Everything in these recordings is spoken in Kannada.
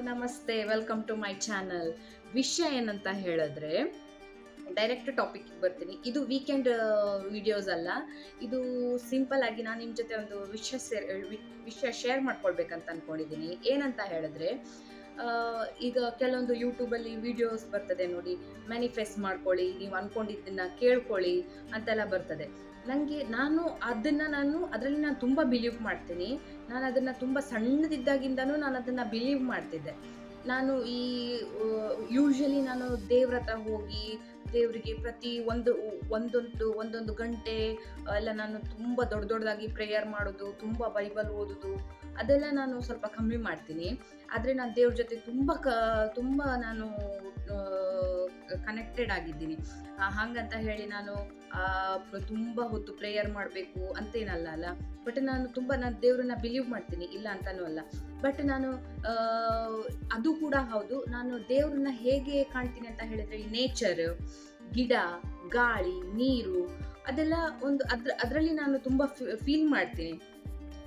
ನಮಸ್ತೆ, ವೆಲ್ಕಮ್ ಟು ಮೈ ಚಾನಲ್. ವಿಷಯ ಏನಂತ ಹೇಳಿದ್ರೆ, ಡೈರೆಕ್ಟ್ ಟಾಪಿಕ್ ಬರ್ತೀನಿ. ಇದು ವೀಕೆಂಡ್ ವಿಡಿಯೋಸ್ ಅಲ್ಲ, ಇದು ಸಿಂಪಲ್ ಆಗಿ ನಾನು ನಿಮ್ಮ ಜೊತೆ ಒಂದು ವಿಷಯ ಶೇರ್ ಮಾಡ್ಕೊಳ್ಬೇಕಂತ ಅಂದ್ಕೊಂಡಿದ್ದೀನಿ. ಏನಂತ ಹೇಳಿದ್ರೆ, ಈಗ ಕೆಲವೊಂದು ಯೂಟ್ಯೂಬಲ್ಲಿ ವಿಡಿಯೋಸ್ ಬರ್ತದೆ ನೋಡಿ, ಮ್ಯಾನಿಫೆಸ್ಟ್ ಮಾಡ್ಕೊಳ್ಳಿ, ನೀವು ಅಂದ್ಕೊಂಡಿದ್ದನ್ನ ಕೇಳ್ಕೊಳ್ಳಿ ಅಂತೆಲ್ಲ ಬರ್ತದೆ. ನಾನು ಅದರಲ್ಲಿ ನಾನು ತುಂಬ ಬಿಲೀವ್ ಮಾಡ್ತೀನಿ. ನಾನು ಅದನ್ನು ತುಂಬ ಸಣ್ಣದಿದ್ದಾಗಿಂದನೂ ನಾನು ಅದನ್ನು ಬಿಲೀವ್ ಮಾಡ್ತಿದ್ದೆ. ನಾನು ಯೂಶಲಿ ನಾನು ದೇವ್ರ ಹತ್ರ ಹೋಗಿ ದೇವರಿಗೆ ಪ್ರತಿ ಒಂದೊಂದು ಗಂಟೆ ಎಲ್ಲ ನಾನು ತುಂಬ ದೊಡ್ಡದಾಗಿ ಪ್ರೇಯರ್ ಮಾಡೋದು, ತುಂಬ ಬೈಬಲ್ ಓದೋದು ಅದೆಲ್ಲ ನಾನು ಸ್ವಲ್ಪ ಕಮ್ಮಿ ಮಾಡ್ತೀನಿ. ಆದರೆ ನಾನು ದೇವ್ರ ಜೊತೆ ತುಂಬ ನಾನು ಕನೆಕ್ಟೆಡ್ ಆಗಿದ್ದೀನಿ. ಹಾಗಂತ ಹೇಳಿ ನಾನು ತುಂಬ ಹೊತ್ತು ಪ್ರೇಯರ್ ಮಾಡಬೇಕು ಅಂತೇನಲ್ಲ ಅಲ್ಲ. ಬಟ್ ನಾನು ದೇವ್ರನ್ನ ಬಿಲೀವ್ ಮಾಡ್ತೀನಿ, ಇಲ್ಲ ಅಂತನೂ ಅಲ್ಲ. ಬಟ್ ನಾನು ಅದು ಕೂಡ ಹೌದು, ನಾನು ದೇವ್ರನ್ನ ಹೇಗೆ ಕಾಣ್ತೀನಿ ಅಂತ ಹೇಳಿದ್ರೆ, ಈ ನೇಚರ್, ಗಿಡ, ಗಾಳಿ, ನೀರು ಅದೆಲ್ಲ ಅದರಲ್ಲಿ ನಾನು ತುಂಬ ಫೀಲ್ ಮಾಡ್ತೀನಿ.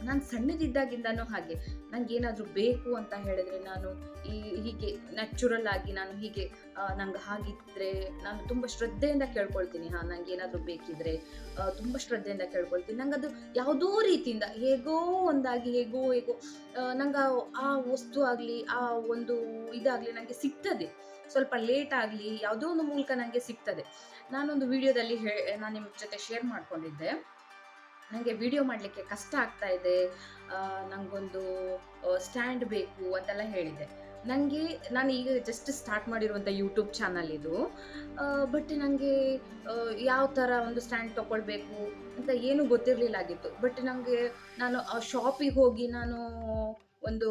ನಾನು ಸಣ್ಣದಿದ್ದಾಗಿಂದನೂ ಹಾಗೆ. ನಂಗೆ ಏನಾದರೂ ಬೇಕು ಅಂತ ಹೇಳಿದ್ರೆ ನಾನು ಹೀಗೆ ನ್ಯಾಚುರಲ್ ಆಗಿ ನಾನು ಹೀಗೆ ನಂಗೆ ಹಾಗಿದ್ರೆ ನಾನು ತುಂಬ ಶ್ರದ್ಧೆಯಿಂದ ಕೇಳ್ಕೊಳ್ತೀನಿ. ನಂಗೆ ಏನಾದರೂ ಬೇಕಿದ್ರೆ ತುಂಬ ಶ್ರದ್ಧೆಯಿಂದ ಕೇಳ್ಕೊಳ್ತೀನಿ. ನಂಗೆ ಅದು ಯಾವುದೋ ರೀತಿಯಿಂದ ಹೇಗೋ ನಂಗೆ ಆ ವಸ್ತು ಆಗಲಿ, ಆ ಒಂದು ಇದಾಗಲಿ ನನಗೆ ಸಿಗ್ತದೆ. ಸ್ವಲ್ಪ ಲೇಟ್ ಆಗಲಿ, ಯಾವುದೋ ಒಂದು ಮೂಲಕ ನನಗೆ ಸಿಗ್ತದೆ. ನಾನೊಂದು ವಿಡಿಯೋದಲ್ಲಿ ನಾನು ನಿಮ್ಮ ಜೊತೆ ಶೇರ್ ಮಾಡ್ಕೊಂಡಿದ್ದೆ, ನನಗೆ ವಿಡಿಯೋ ಮಾಡಲಿಕ್ಕೆ ಕಷ್ಟ ಆಗ್ತಾ ಇದೆ, ನನಗೊಂದು ಸ್ಟ್ಯಾಂಡ್ ಬೇಕು ಅಂತೆಲ್ಲ ಹೇಳಿದೆ. ನಾನು ಈಗ ಜಸ್ಟ್ ಸ್ಟಾರ್ಟ್ ಮಾಡಿರುವಂಥ ಯೂಟ್ಯೂಬ್ ಚಾನಲ್ ಇದು. ಬಟ್ ನನಗೆ ಯಾವ ಥರ ಒಂದು ಸ್ಟ್ಯಾಂಡ್ ತೊಗೊಳ್ಬೇಕು ಅಂತ ಏನೂ ಗೊತ್ತಿರಲಿಲ್ಲಾಗಿತ್ತು. ಬಟ್ ನಾನು ಶಾಪಿಗೆ ಹೋಗಿ ನಾನು ಒಂದು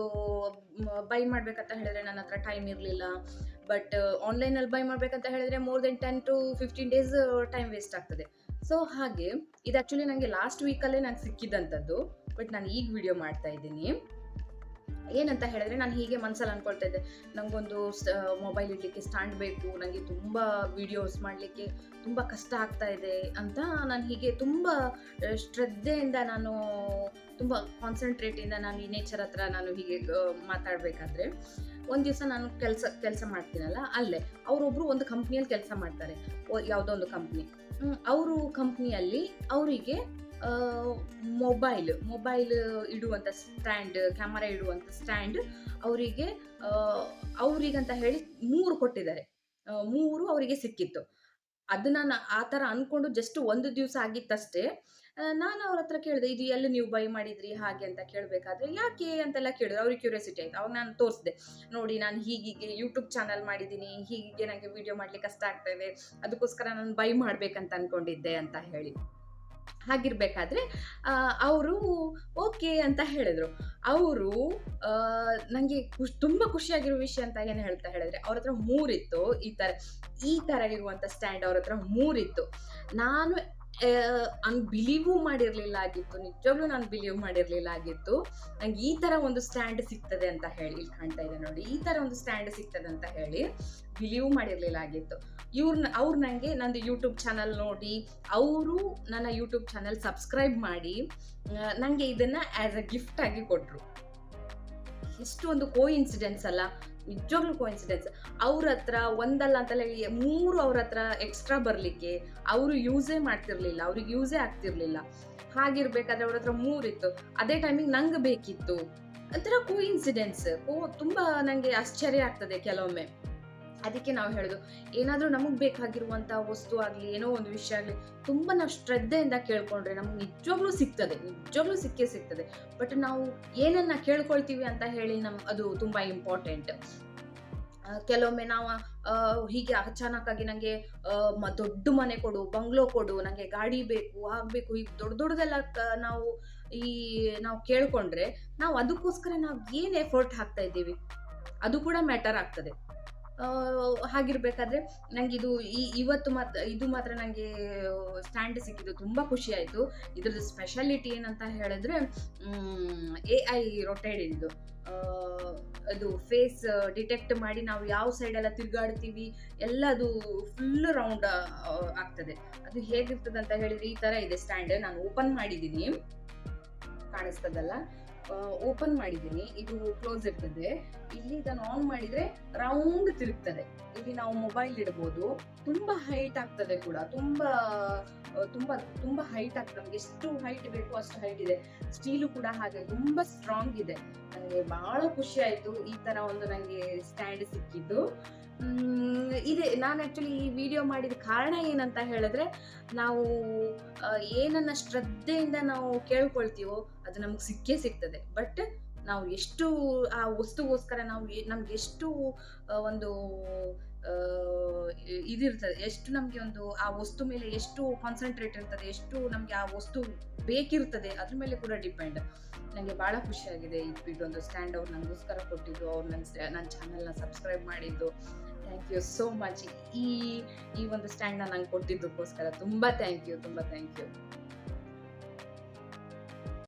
ಬೈ ಮಾಡಬೇಕಂತ ಹೇಳಿದ್ರೆ ನನ್ನ ಹತ್ರ ಟೈಮ್ ಇರಲಿಲ್ಲ. ಬಟ್ ಆನ್ಲೈನಲ್ಲಿ ಬೈ ಮಾಡಬೇಕಂತ ಹೇಳಿದ್ರೆ more than 10 to 15 days time waste ಆಗ್ತದೆ. ಸೊ ಹಾಗೆ ಇದು ಆ್ಯಕ್ಚುಲಿ ನನಗೆ ಲಾಸ್ಟ್ ವೀಕಲ್ಲೇ ನನಗೆ ಸಿಕ್ಕಿದ್ದಂಥದ್ದು. ಬಟ್ ನಾನು ಈಗ ವಿಡಿಯೋ ಮಾಡ್ತಾ ಇದ್ದೀನಿ. ಏನಂತ ಹೇಳಿದ್ರೆ, ನಾನು ಹೀಗೆ ಮನಸ್ಸಲ್ಲಿ ಅಂದ್ಕೊಳ್ತಾ ಇದ್ದೆ, ನನಗೊಂದು ಮೊಬೈಲ್ ಇಡಲಿಕ್ಕೆ ಸ್ಟ್ಯಾಂಡ್ ಬೇಕು, ನನಗೆ ತುಂಬ ವಿಡಿಯೋಸ್ ಮಾಡಲಿಕ್ಕೆ ತುಂಬ ಕಷ್ಟ ಆಗ್ತಾ ಇದೆ ಅಂತ ನಾನು ಹೀಗೆ ತುಂಬ ಶ್ರದ್ಧೆಯಿಂದ, ನಾನು ತುಂಬ ಕಾನ್ಸಂಟ್ರೇಟಿಂದ ನಾನು ಈ ನೇಚರ್ ಹತ್ರ ನಾನು ಹೀಗೆ ಮಾತಾಡಬೇಕಾದ್ರೆ, ಒಂದು ದಿವಸ ನಾನು ಕೆಲಸ ಮಾಡ್ತೀನಲ್ಲ, ಅಲ್ಲೇ ಅವರೊಬ್ಬರು ಒಂದು ಕಂಪ್ನಿಯಲ್ಲಿ ಕೆಲಸ ಮಾಡ್ತಾರೆ, ಯಾವುದೋ ಒಂದು ಕಂಪ್ನಿ. ಅವರು ಕಂಪ್ನಿಯಲ್ಲಿ ಅವರಿಗೆ ಮೊಬೈಲ್ ಇಡುವಂಥ ಸ್ಟ್ಯಾಂಡ್, ಕ್ಯಾಮರಾ ಇಡುವಂಥ ಸ್ಟ್ಯಾಂಡ್ ಅವರಿಗಂತ ಹೇಳಿ 3 ಕೊಟ್ಟಿದ್ದಾರೆ. 3 ಅವರಿಗೆ ಸಿಕ್ಕಿತ್ತು. ಅದು ನಾನು ಆ ಥರ ಅಂದ್ಕೊಂಡು ಜಸ್ಟ್ ಒಂದು ದಿವಸ ಆಗಿತ್ತಷ್ಟೇ. ನಾನು ಅವ್ರ ಹತ್ರ ಕೇಳಿದೆ, ಇದು ಎಲ್ಲಿ ನೀವು ಬೈ ಮಾಡಿದ್ರಿ ಹಾಗೆ ಅಂತ ಕೇಳಬೇಕಾದ್ರೆ, ಯಾಕೆ ಅಂತೆಲ್ಲ ಕೇಳಿದ್ರು. ಅವ್ರಿಗೆ ಕ್ಯೂರಿಯಾಸಿಟಿ ಆಯಿತು. ಅವಾಗ ನಾನು ತೋರಿಸಿದೆ, ನೋಡಿ ನಾನು ಹೀಗೆ ಯೂಟ್ಯೂಬ್ ಚಾನಲ್ ಮಾಡಿದ್ದೀನಿ, ಹೀಗೆ ನನಗೆ ವಿಡಿಯೋ ಮಾಡಲಿಕ್ಕೆ ಕಷ್ಟ ಆಗ್ತಾ ಇದೆ, ಅದಕ್ಕೋಸ್ಕರ ನಾನು ಬೈ ಮಾಡಬೇಕಂತ ಅಂದ್ಕೊಂಡಿದ್ದೆ ಅಂತ ಹೇಳಿ. ಹಾಗಿರ್ಬೇಕಾದ್ರೆ ಅವರು ಓಕೆ ಅಂತ ಹೇಳಿದ್ರು. ಅವರು ನನಗೆ ತುಂಬ ಖುಷಿಯಾಗಿರೋ ವಿಷಯ ಅಂತ ಏನು ಹೇಳ್ತಾ ಹೇಳಿದ್ರೆ, ಅವ್ರ ಹತ್ರ 3 ಇತ್ತು. ಈ ಥರ ಇರುವಂಥ ಸ್ಟ್ಯಾಂಡ್ ಅವ್ರ ಹತ್ರ 3 ಇತ್ತು. ನಾನು ಬಿಲೀವೂ ಮಾಡಿರಲಿಲ್ಲ ಆಗಿತ್ತು, ನಿಜವಾಗ್ಲೂ ನಾನು ಬಿಲೀವ್ ಮಾಡಿರಲಿಲ್ಲ ಆಗಿತ್ತು ನಂಗೆ ಈ ಥರ ಒಂದು ಸ್ಟ್ಯಾಂಡ್ ಸಿಗ್ತದೆ ಅಂತ ಹೇಳಿ. ಇಲ್ಲಿ ಕಾಣ್ತಾ ಇದೆ ನೋಡಿ, ಈ ಥರ ಒಂದು ಸ್ಟ್ಯಾಂಡ್ ಸಿಗ್ತದೆ ಅಂತ ಹೇಳಿ ಬಿಲೀವ್ ಮಾಡಿರಲಿಲ್ಲ ಆಗಿತ್ತು. ಅವ್ರು ನನಗೆ ನಂದು ಯೂಟ್ಯೂಬ್ ಚಾನಲ್ ನೋಡಿ, ಅವರು ನನ್ನ ಯೂಟ್ಯೂಬ್ ಚಾನಲ್ ಸಬ್ಸ್ಕ್ರೈಬ್ ಮಾಡಿ ನನಗೆ ಇದನ್ನು ಆ್ಯಸ್ ಅ ಗಿಫ್ಟ್ ಆಗಿ ಕೊಟ್ಟರು. ಎಷ್ಟು ಒಂದು ಕೋಇನ್ಸಿಡೆನ್ಸ್ ಅಲ್ಲ, ನಿಜವಾಗ್ಲೂ ಕೋಇನ್ಸಿಡೆನ್ಸ್. ಅವ್ರ ಹತ್ರ ಒಂದಲ್ಲ ಅಂತಲ್ಲ 3 ಅವ್ರ ಹತ್ರ ಎಕ್ಸ್ಟ್ರಾ ಬರಲಿಕ್ಕೆ ಅವರು ಯೂಸೇ ಮಾಡ್ತಿರ್ಲಿಲ್ಲ, ಅವ್ರಿಗೆ ಯೂಸೇ ಆಗ್ತಿರ್ಲಿಲ್ಲ. ಹಾಗಿರ್ಬೇಕಾದ್ರೆ ಅವ್ರ ಹತ್ರ 3 ಇತ್ತು. ಅದೇ ಟೈಮಿಗೆ ನಂಗೆ ಬೇಕಿತ್ತು. ಒಂಥರ ಕೋಇನ್ಸಿಡೆನ್ಸ್. ತುಂಬ ನನಗೆ ಆಶ್ಚರ್ಯ ಆಗ್ತದೆ ಕೆಲವೊಮ್ಮೆ. ಅದಕ್ಕೆ ನಾವು ಹೇಳೋದು, ಏನಾದರೂ ನಮಗೆ ಬೇಕಾಗಿರುವಂಥ ವಸ್ತು ಆಗಲಿ, ಏನೋ ಒಂದು ವಿಷಯ ಆಗಲಿ, ತುಂಬ ನಾವು ಶ್ರದ್ಧೆಯಿಂದ ಕೇಳ್ಕೊಂಡ್ರೆ ನಮ್ಗೆ ನಿಜವಾಗ್ಲೂ ಸಿಕ್ಕೇ ಸಿಗ್ತದೆ. ಬಟ್ ನಾವು ಏನನ್ನ ಕೇಳ್ಕೊಳ್ತೀವಿ ಅಂತ ಹೇಳಿ ಅದು ತುಂಬ ಇಂಪಾರ್ಟೆಂಟ್. ಕೆಲವೊಮ್ಮೆ ನಾವು ಹೀಗೆ ಅಚಾನಕ್ಕಾಗಿ ನನಗೆ ದೊಡ್ಡ ಮನೆ ಕೊಡು, ಬಂಗ್ಲೋ ಕೊಡು, ನನಗೆ ಗಾಡಿ ಬೇಕು, ಆಗಬೇಕು, ಹೀಗೆ ದೊಡ್ಡದೆಲ್ಲ ನಾವು ಕೇಳ್ಕೊಂಡ್ರೆ ನಾವು ಅದಕ್ಕೋಸ್ಕರ ನಾವು ಏನು ಎಫರ್ಟ್ ಹಾಕ್ತಾ ಇದ್ದೀವಿ ಅದು ಕೂಡ ಮ್ಯಾಟರ್ ಆಗ್ತದೆ. ಹಾಗಿರ್ಬೇಕಾದ್ರೆ ನನಗೆ ಇದು ಮಾತ್ರ ನನಗೆ ಸ್ಟ್ಯಾಂಡ್ ಸಿಕ್ಕಿದ್ದು ತುಂಬ ಖುಷಿ ಆಯಿತು. ಇದ್ರದ್ದು ಸ್ಪೆಷಾಲಿಟಿ ಏನಂತ ಹೇಳಿದ್ರೆ, AI ರೊಟೇಟ್ ಅದು ಫೇಸ್ ಡಿಟೆಕ್ಟ್ ಮಾಡಿ ನಾವು ಯಾವ ಸೈಡೆಲ್ಲ ತಿರುಗಾಡ್ತೀವಿ ಎಲ್ಲ ಅದು ಫುಲ್ ರೌಂಡ್ ಆಗ್ತದೆ. ಅದು ಹೇಗಿರ್ತದೆ ಅಂತ ಹೇಳಿದ್ರೆ, ಈ ಥರ ಇದೆ ಸ್ಟ್ಯಾಂಡ್. ನಾನು ಓಪನ್ ಮಾಡಿದ್ದೀನಿ, ಕಾಣಿಸ್ತದಲ್ಲ, ಓಪನ್ ಮಾಡಿದ್ದೀನಿ. ಇದು ಕ್ಲೋಸ್ ಇರ್ತದೆ. ಇಲ್ಲಿ ಇದನ್ನು ಆನ್ ಮಾಡಿದ್ರೆ ರೌಂಡ್ ತಿರುಗ್ತದೆ. ಇಲ್ಲಿ ನಾವು ಮೊಬೈಲ್ ಇಡ್ಬೋದು. ತುಂಬಾ ಹೈಟ್ ಆಗ್ತದೆ ಕೂಡ. ತುಂಬಾ ಹೈಟ್ ಆಗ್ತದೆ. ನಮ್ಗೆ ಎಷ್ಟು ಹೈಟ್ ಬೇಕು ಅಷ್ಟು ಹೈಟ್ ಇದೆ. ಸ್ಟೀಲು ಕೂಡ ಹಾಗೆ ತುಂಬಾ ಸ್ಟ್ರಾಂಗ್ ಇದೆ. ನನಗೆ ಬಹಳ ಖುಷಿ ಆಯ್ತು ಈ ತರ ಒಂದು ನಂಗೆ ಸ್ಟ್ಯಾಂಡ್ ಸಿಕ್ಕಿದ್ದು. ಇದೆ, ನಾನು ಆಕ್ಚುಲಿ ಈ ವಿಡಿಯೋ ಮಾಡಿದ ಕಾರಣ ಏನಂತ ಹೇಳಿದ್ರೆ, ನಾವು ಏನನ್ನ ಶ್ರದ್ಧೆಯಿಂದ ನಾವು ಕೇಳ್ಕೊಳ್ತೀವೋ ಅದು ನಮ್ಗೆ ಸಿಕ್ಕೇ ಸಿಗ್ತದೆ. ಬಟ್ ನಾವು ಎಷ್ಟು ಆ ವಸ್ತುಗೋಸ್ಕರ ನಾವು ನಮ್ಗೆ ಎಷ್ಟು ಒಂದು ಇದಿರ್ತದೆ, ಎಷ್ಟು ನಮ್ಗೆ ಒಂದು ಆ ವಸ್ತು ಮೇಲೆ ಎಷ್ಟು ಕಾನ್ಸಂಟ್ರೇಟ್ ಇರ್ತದೆ, ಎಷ್ಟು ನಮ್ಗೆ ಆ ವಸ್ತು ಬೇಕಿರ್ತದೆ, ಅದ್ರ ಮೇಲೆ ಕೂಡ ಡಿಪೆಂಡ್. ನನಗೆ ಬಹಳ ಖುಷಿಯಾಗಿದೆ ಇದೊಂದು ಸ್ಟ್ಯಾಂಡ್ ಅವ್ರು ನನಗೋಸ್ಕರ ಕೊಟ್ಟಿದ್ದು, ಅವ್ರು ನನ್ನ ಚಾನಲ್ನ ಸಬ್ಸ್ಕ್ರೈಬ್ ಮಾಡಿದ್ದು. Thank you so much. ಈ ಒಂದು ಸ್ಟ್ಯಾಂಡ್ನ ನಂಗೆ ಕೊಟ್ಟಿದ್ದಕ್ಕೋಸ್ಕರ ತುಂಬ ಥ್ಯಾಂಕ್ ಯು.